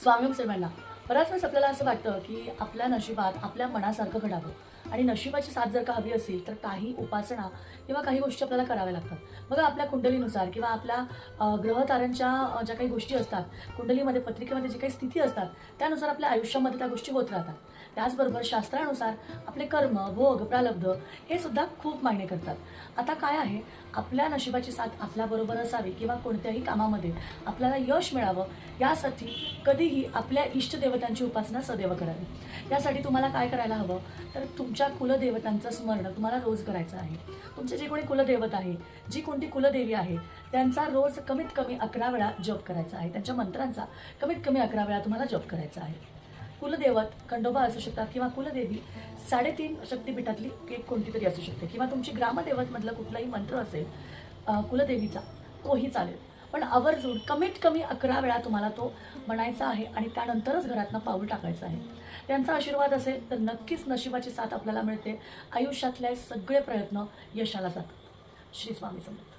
स्वामी सेवांना बऱ्याच वेळेस आपल्याला असं वाटतं की आपल्या नशिबात आपल्या मनासारखं घडावं आणि नशिबाची साथ जर का हवी असेल तर काही उपासना किंवा काही गोष्टी आपल्याला कराव्या लागतात. बघा आपल्या कुंडलीनुसार किंवा आपल्या ग्रहताऱ्यांच्या ज्या काही गोष्टी असतात, कुंडलीमध्ये पत्रिकेमध्ये जी काही स्थिती असतात त्यानुसार आपल्या आयुष्यामध्ये त्या गोष्टी होत राहतात. त्याचबरोबर शास्त्रानुसार आपले कर्म, भोग, प्रारब्ध हे सुद्धा खूप मायने करतात. आता काय आहे, आपल्या नशिबाची साथ आपल्याबरोबर असावी किंवा कोणत्याही कामामध्ये आपल्याला यश मिळावं यासाठी कधीही आपल्या इष्टदेवतांची उपासना सदैव करावी. यासाठी तुम्हाला काय करायला हवं, तर तुमच्या कुलदेवतांचं स्मरण तुम्हाला रोज करायचं आहे. तुमचे जे कोणी कुलदैवत आहे, जी कोणती कुलदेवी आहे, त्यांचा रोज कमीत कमी 11 वेळा जप करायचा आहे. त्यांच्या मंत्रांचा कमीत कमी 11 वेळा तुम्हाला जप करायचा आहे. कुलदेवत खंडोबा असू शकतात किंवा कुलदेवी 3.5 शक्तिपीठातली एक कोणती तरी असू शकते किंवा तुमची ग्रामदेवतमधलं कुठलाही मंत्र असेल कुलदेवीचा तोही चालेल. पण आवर्जून कमीत कमी 11 वेळा तुम्हाला तो म्हणायचा आहे आणि त्यानंतरच घरातनं पाऊल टाकायचं आहे. त्यांचा आशीर्वाद असेल तर नक्कीच नशिबाची साथ आपल्याला मिळते. आयुष्यातले सगळे प्रयत्न यशाला जातात. श्री स्वामी समर्थ.